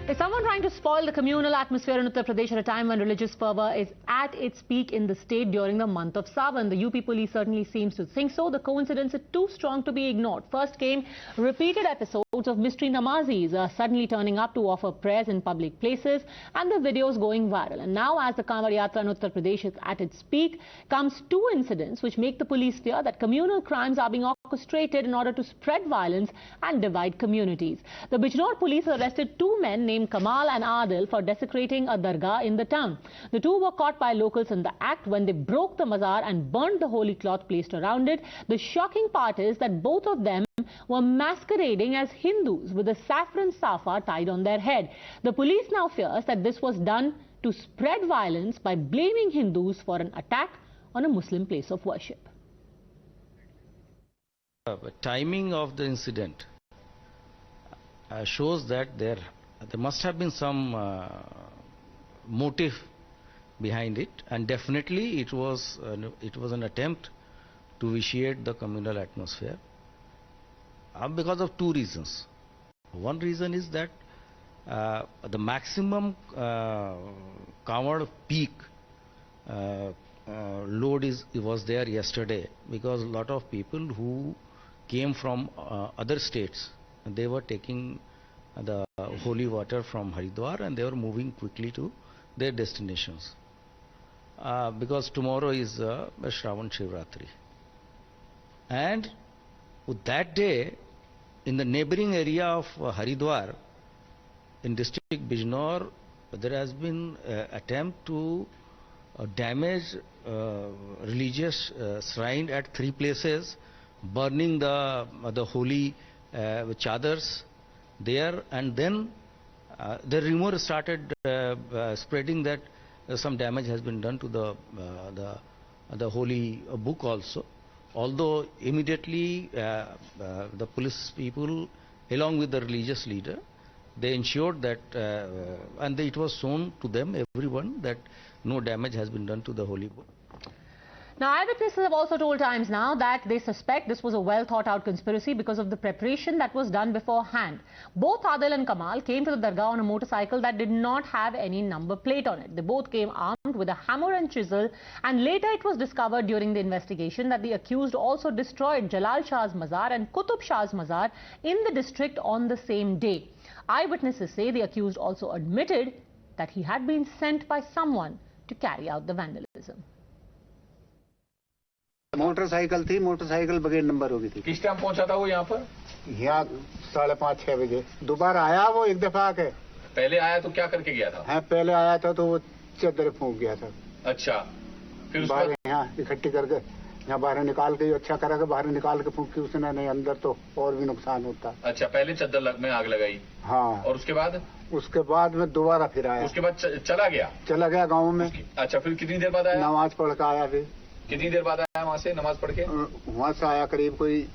Is someone trying to spoil the communal atmosphere in Uttar Pradesh at a time when religious fervour is at its peak in the state during the month of Shravan? The UP police certainly seems to think so. The coincidence is too strong to be ignored. First came repeated episodes of mystery namazis suddenly turning up to offer prayers in public places and the videos going viral. And now, as the Kawad Yaatra in Uttar Pradesh is at its peak, comes two incidents which make the police fear that communal crimes are being orchestrated in order to spread violence and divide communities. The Bijnor police arrested two men named Kamal and Adil for desecrating a dargah in the town. The two were caught by locals in the act when they broke the Mazaar and burnt the holy cloth placed around it. The shocking part is that both of them were masquerading as Hindus with a saffron safa tied on their head. The police now fears that this was done to spread violence by blaming Hindus for an attack on a Muslim place of worship. The timing of the incident shows that there must have been some motive behind it, and definitely it was an attempt to vitiate the communal atmosphere because of two reasons. One reason is that the maximum Kawad peak load was there yesterday, because a lot of people who came from other states, they were taking the holy water from Haridwar and they were moving quickly to their destinations, because tomorrow is Shravan Shivratri. And that day, in the neighboring area of Haridwar, in district Bijnor, there has been attempt to damage religious shrine at three places, burning the holy chadars there, and then the rumor started spreading that some damage has been done to the holy book also. Although immediately the police people, along with the religious leader, they ensured that, and it was shown to them, everyone, that no damage has been done to the holy book. Now, eyewitnesses have also told Times Now that they suspect this was a well-thought-out conspiracy because of the preparation that was done beforehand. Both Adil and Kamal came to the dargah on a motorcycle that did not have any number plate on it. They both came armed with a hammer and chisel, and later it was discovered during the investigation that the accused also destroyed Jalal Shah's Mazaar and Qutub Shah's Mazaar in the district on the same day. Eyewitnesses say the accused also admitted that he had been sent by someone to carry out the vandalism. Motorcycle थी, motorcycle बगैर number हो गई थी। किस time पहुंचा था वो यहाँ पर? यहाँ 5:30-6 बजे। दोबारा आया वो एक दफा के। पहले आया तो क्या करके गया था? हाँ, पहले आया था तो वो चादर फूंक गया था। अच्छा, फिर उसके बाद यहाँ इकट्ठी करके यहाँ बाहर निकाल के अच्छा करा के बाहर निकाल के फूंकी उसने, नहीं अंदर तो और भी नुकसान होता। अच्छा, पहले चादर में आग लगाई। हाँ, और उसके बाद में दोबारा फिर आया। उसके बाद चला गया गाँव में। अच्छा, फिर कितनी देर बाद आया? नमाज पढ़ के आया। फिर कितनी देर बाद आया वहाँ से नमाज पढ़ के? वहाँ से आया करीब कोई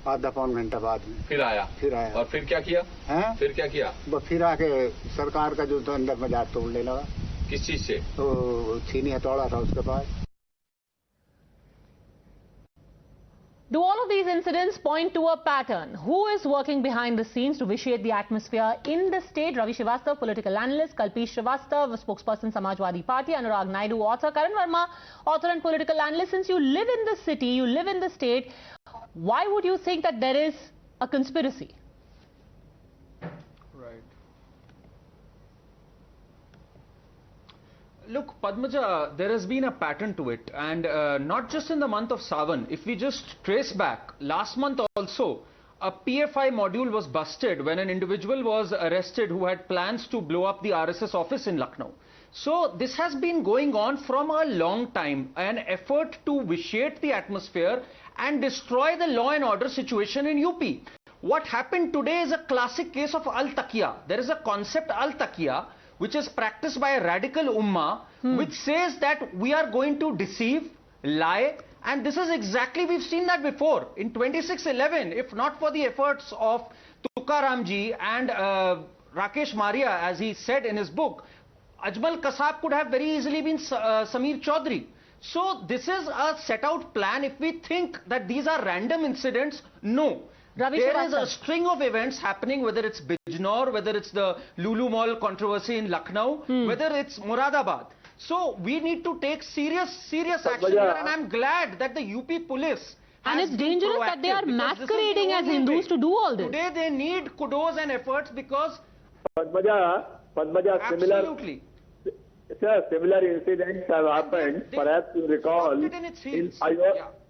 आधा-पौन घंटा बाद में। फिर आया। और फिर क्या किया? फिर क्या किया? फिर आके सरकार का जो अंदर मजाक तोड़ने लगा। किस चीज से? तो छीनी हथौड़ा था उसके पास। Do all of these incidents point to a pattern? Who is working behind the scenes to vitiate the atmosphere in the state? Ravi Srivastav, political analyst; Kalpesh Srivastav, spokesperson Samajwadi Party; Anurag Naidu, author; Karan Verma, author and political analyst. Since you live in the city, you live in the state, why would you think that there is a conspiracy? Look, Padmaja, there has been a pattern to it, and not just in the month of Shravan. If we just trace back, last month also, a PFI module was busted when an individual was arrested who had plans to blow up the RSS office in Lucknow. So this has been going on from a long time, an effort to vitiate the atmosphere and destroy the law and order situation in UP. What happened today is a classic case of al-taqiyya. There is a concept al-taqiyya which is practiced by a radical ummah, which says that we are going to deceive, lie, and this is exactly, we've seen that before. In 2611, if not for the efforts of Tukaramji and Rakesh Maria, as he said in his book, Ajmal Kasab could have very easily been Samir Chaudhary. So this is a set out plan. If we think that these are random incidents, no. There is a string of events happening, whether it's Bijnor, whether it's the Lulu Mall controversy in Lucknow, whether it's Moradabad. So we need to take serious action here, and I'm glad that the UP police and it's dangerous that they are masquerading as Hindus to do all this. Today they need kudos and efforts because Padmaja, absolutely. Similar incidents have happened. Perhaps you recall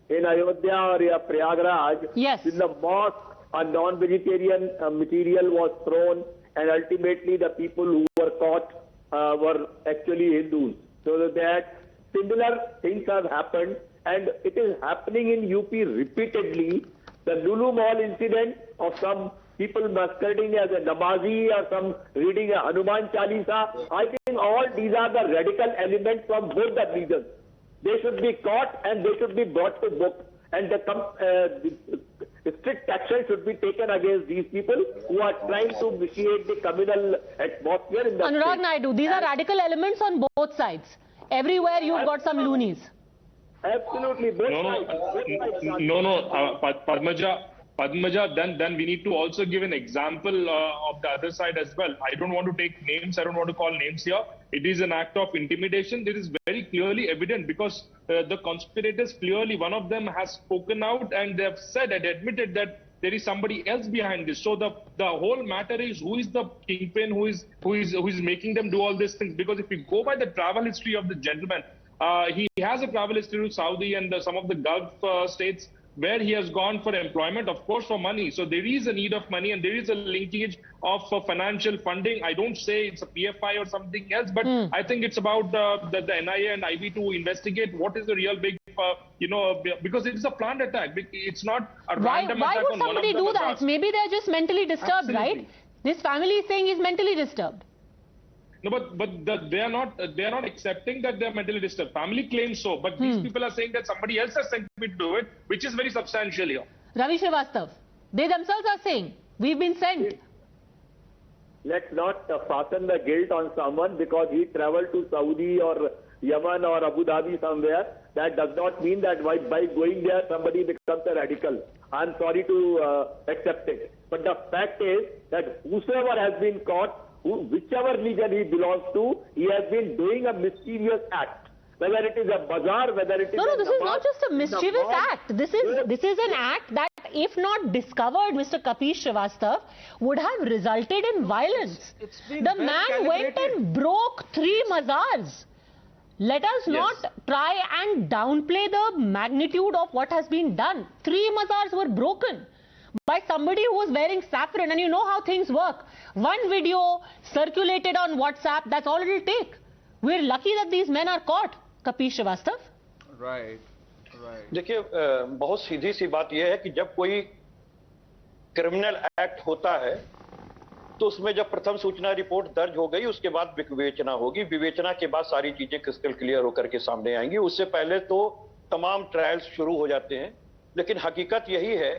in Ayodhya or Prayagraj, yes. in the mosque, a non-vegetarian material was thrown, and ultimately the people who were caught were actually Hindus. So that similar things have happened, and it is happening in UP repeatedly. The Lulu Mall incident of some people masquerading as a Namazi or some reading a Hanuman Chalisa, I think all these are the radical elements from both the regions. They should be caught and they should be brought to book, and the strict action should be taken against these people who are trying to vitiate the communal atmosphere in the Anurag state. Naidu, these are radical elements on both sides. Everywhere you've got some loonies. Absolutely. Padmaja, then we need to also give an example of the other side as well. I don't want to take names, I don't want to call names here. It is an act of intimidation. This is very clearly evident because the conspirators clearly, one of them has spoken out and they have said and admitted that there is somebody else behind this. So the whole matter is who is the kingpin, who is making them do all these things. Because if we go by the travel history of the gentleman, he has a travel history to Saudi and some of the Gulf states, where he has gone for employment, of course, for money. So there is a need of money and there is a linkage of financial funding. I don't say it's a PFI or something else, but I think it's about the NIA and IB to investigate what is the real big, because it is a planned attack. It's not a random attack on one of the Why would somebody do that? Maybe they're just mentally disturbed, Absolutely. right? This family is saying he's mentally disturbed. No, but they are not accepting that they are mentally disturbed. Family claims so, but these people are saying that somebody else has sent me to do it, which is very substantial here. Ravi Srivastav, they themselves are saying, we've been sent. Let's not fasten the guilt on someone because he traveled to Saudi or Yemen or Abu Dhabi somewhere. That does not mean that by going there somebody becomes a radical. I'm sorry to accept it. But the fact is that whosoever has been caught, whichever religion he belongs to, he has been doing a mischievous act. Whether it is a bazaar, whether it is No, this is not just a mischievous act. This is an act that, if not discovered, Mr. Kapish Srivastav, would have resulted in violence. The man went and broke 3 mazars. Let us not try and downplay the magnitude of what has been done. 3 mazars were broken by somebody who was wearing saffron, and you know how things work. One video circulated on WhatsApp, that's all it'll take. We're lucky that these men are caught. Kapish Srivastav? Right. देखिए बहुत सीधी सी बात यह है कि जब कोई criminal act होता है तो उसमें जब प्रथम सूचना रिपोर्ट दर्ज हो गई उसके बाद विवेचना होगी। विवेचना के बाद सारी चीजें क्रिस्टल क्लियर होकर के सामने आएंगी। उससे पहले तो तमाम ट्रायल्स शुरू हो जाते हैं। लेकिन हकीकत यही है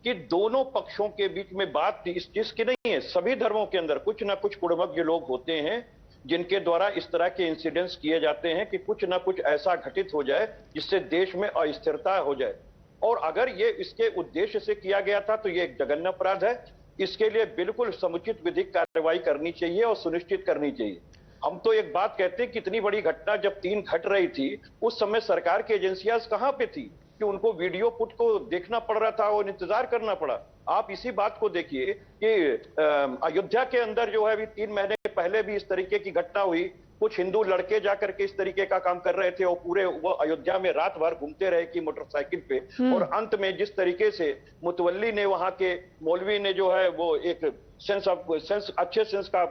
कि दोनों पक्षों के बीच में बात इस चीज की नहीं है। सभी धर्मों के अंदर कुछ ना कुछ कुड़मज्ञ लोग होते हैं जिनके द्वारा इस तरह के इंसिडेंट्स किए जाते हैं कि कुछ ना कुछ ऐसा घटित हो जाए जिससे देश में अस्थिरता हो जाए। और अगर ये इसके उद्देश्य से किया गया था तो ये एक जघन्य अपराध है। इसके लिए बिल्कुल समुचित विधिक कार्रवाई करनी चाहिए और सुनिश्चित करनी चाहिए। हम तो एक बात कहते हैं कि इतनी बड़ी घटना जब 3 घट रही थी उस समय सरकार की एजेंसियां कहां पे थी कि उनको वीडियो फुट को देखना पड़ रहा था और इंतजार करना पड़ा। आप इसी बात को देखिए कि अयोध्या के अंदर जो है अभी 3 महीने पहले भी इस तरीके की घटना हुई। कुछ हिंदू लड़के जाकर के इस तरीके का काम कर रहे थे और पूरे वो अयोध्या में रात भर घूमते रहे कि मोटरसाइकिल पे। और अंत में जिस तरीके से मुतवल्ली ने वहां के मौलवी ने जो है वो एक अच्छे सेंस का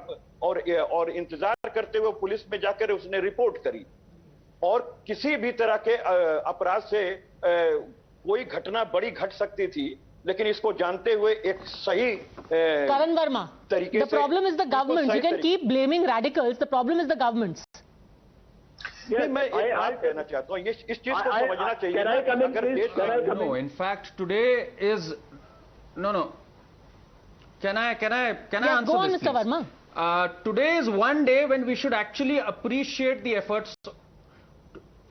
और इंतजार करते हुए पुलिस में जाकर उसने रिपोर्ट करी। और किसी भी तरह के अपराध से कोई घटना बड़ी घट सकती थी लेकिन इसको जानते हुए एक सही Karan Verma, the problem is the government. You can keep blaming radicals. The problem is the governments. मैं एक बात कहना चाहता हूँ इस चीज को समझना चाहिए। No, in fact, today is no. Can I answer go on, this, Mr. please? Verma. Today is one day when we should actually appreciate the efforts.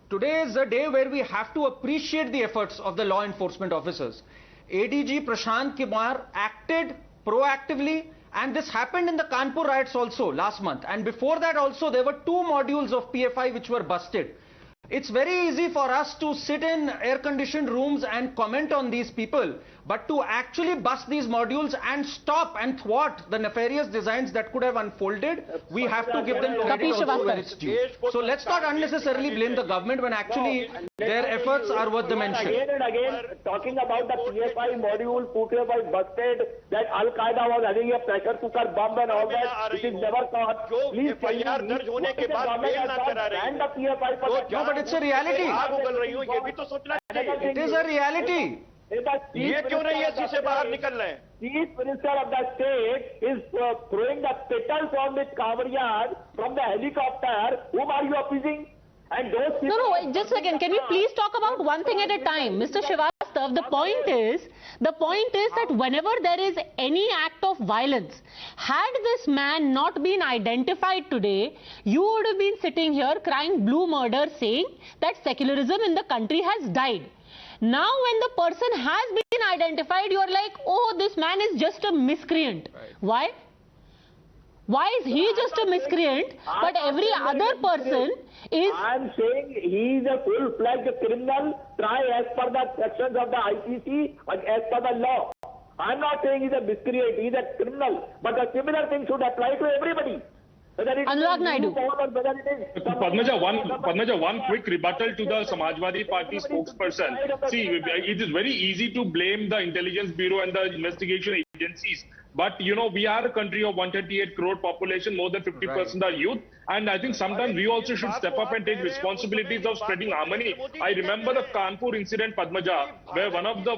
Today is a day where we have to appreciate the efforts of the law enforcement officers. ADG Prashant Kumar acted proactively, and this happened in the Kanpur riots also last month. And before that also, there were 2 modules of PFI which were busted. It's very easy for us to sit in air-conditioned rooms and comment on these people, but to actually bust these modules and stop and thwart the nefarious designs that could have unfolded, we have to give them credit also where it's due. So let's not unnecessarily blame the government when actually their efforts are worth the mention. Again and again, talking about the PFI module, PFI busted, that Al-Qaeda was having a pressure cooker bomb and all that, which is never caught. Please tell me, and the PFI for No, but it's a reality. It is a reality. ये क्यों नहीं ऐसी से बाहर निकल रहे हैं? Chief Minister of the state is throwing the petals on this Kawad Yaatra from the helicopter. Whom are you appeasing? And those people... No, just a second. Can we please talk about one thing at a time? Mr. Srivastav, the point is that whenever there is any act of violence, had this man not been identified today, you would have been sitting here crying blue murder, saying that secularism in the country has died. Now when the person has been identified, you are like, oh, this man is just a miscreant. Right. Why? Why is he just a miscreant, but every other person is... I am saying he is a full-fledged criminal, try as per the sections of the IPC and as per the law. I am not saying he is a miscreant, he is a criminal, but a similar thing should apply to everybody. Anurag Naidu. Padmaja, one quick rebuttal to the Samajwadi Party spokesperson. See, it is very easy to blame the Intelligence Bureau and the investigation agencies. But, you know, we are a country of 138 crore population, more than 50% are youth. And I think sometimes we also should step up and take responsibilities of spreading harmony. I remember the Kanpur incident, Padmaja, where one of the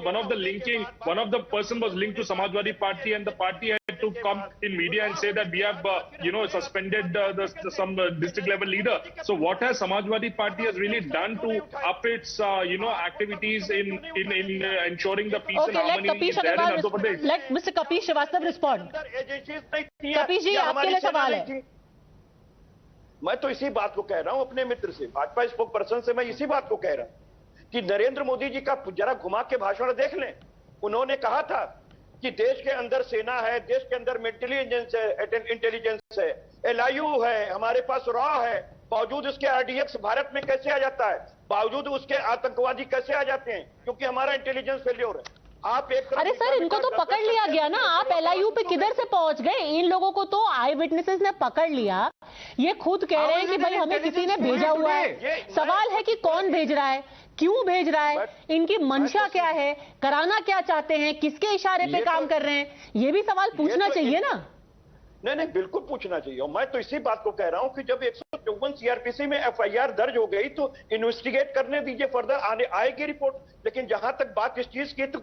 person was linked to Samajwadi Party, and the party had to come in media and say that we have, suspended some district level leader. So what has Samajwadi Party has really done to up its, activities in ensuring the peace and harmony there in Uttar Pradesh? Let Mr. Kapish Srivastav respond. Kapish ji, आपके लिए सवाल है. मैं तो इसी बात को कह रहा हूं अपने मित्र से, भाजपा स्पोक पर्सन से मैं इसी बात को कह रहा हूं कि नरेंद्र मोदी जी का जरा घुमा के भाषण देख लें. उन्होंने कहा था कि देश के अंदर सेना है, देश के अंदर मिलिट्री इंटेलिजेंस है, LIU है, हमारे पास रॉ है, बावजूद उसके RDX भारत में कैसे आ जाता है, बावजूद उसके आतंकवादी कैसे आ जाते हैं, क्योंकि हमारा इंटेलिजेंस फेल्योर है. अरे सर, इनको तो पकड़ लिया गया ना. आप LIU पे किधर से पहुंच गए? इन लोगों को तो आई विटनेसेस ने पकड़ लिया. ये खुद कह रहे हैं कि भाई हमें किसी ने भेजा हुआ है. सवाल है कि कौन भेज रहा है, क्यों भेज रहा है, इनकी मंशा क्या है, कराना क्या चाहते हैं, किसके इशारे पे काम कर रहे हैं, ये भी सवाल पूछना चाहिए ना. नहीं, बिल्कुल पूछना चाहिए. और मैं तो इसी बात को कह रहा हूं कि जब 154 CRPC में FIR दर्ज हो गई तो इन्वेस्टिगेट करने दीजिए, फर्दर आएगी रिपोर्ट. लेकिन जहां तक बात इस चीज की, तो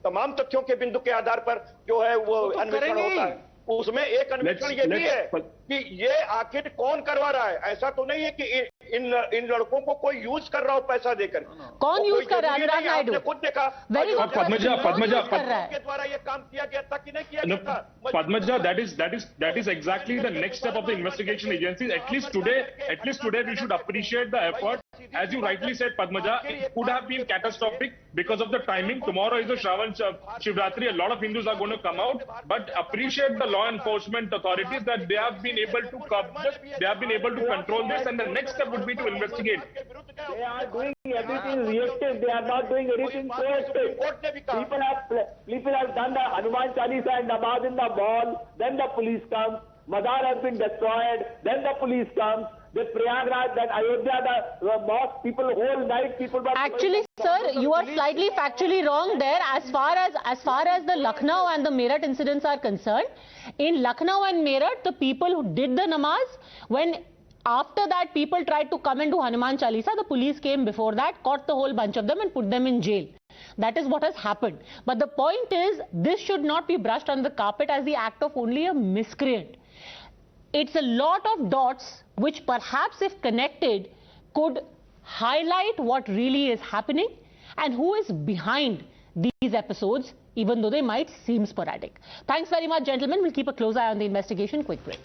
तमाम तथ्यों के बिंदु के आधार पर जो है वो अन्वेषण होता है. उसमें एक अन्वेषण ये भी है कि ये आखिर कौन करवा रहा है. ऐसा तो नहीं है कि इन लड़कों को कोई यूज कर रहा हो पैसा देकर. कौन यूज कर रहा है? अनुराग नायडू खुद देखा. Padmaja के द्वारा ये काम किया गया था कि नहीं किया गया था. Padmaja, that is exactly the next step of the investigation agencies. At least today we should appreciate the effort. As you rightly said, Padmaja, it could have been catastrophic because of the timing. Tomorrow is the Shravan Shivratri. A lot of Hindus are going to come out, but appreciate the law enforcement authorities that they have been able to control this, and the next step would be to investigate. They are doing everything reactive. They are not doing anything proactive. People have done the Hanuman Chalisa and Namaz in the mall. Then the police comes. Mazaar has been destroyed. Then the police comes. The Prayagraj, then Ayodhya, the mosque, people whole night people were... Actually, sir, you are slightly factually wrong there as far as the Lucknow and the Meerut incidents are concerned. In Lucknow and Meerut, the people who did the namaz, when after that people tried to come and do Hanuman Chalisa, the police came before that, caught the whole bunch of them and put them in jail. That is what has happened. But the point is, this should not be brushed under the carpet as the act of only a miscreant. It's a lot of dots which perhaps if connected could highlight what really is happening and who is behind these episodes, even though they might seem sporadic. Thanks very much, gentlemen. We'll keep a close eye on the investigation. Quick break.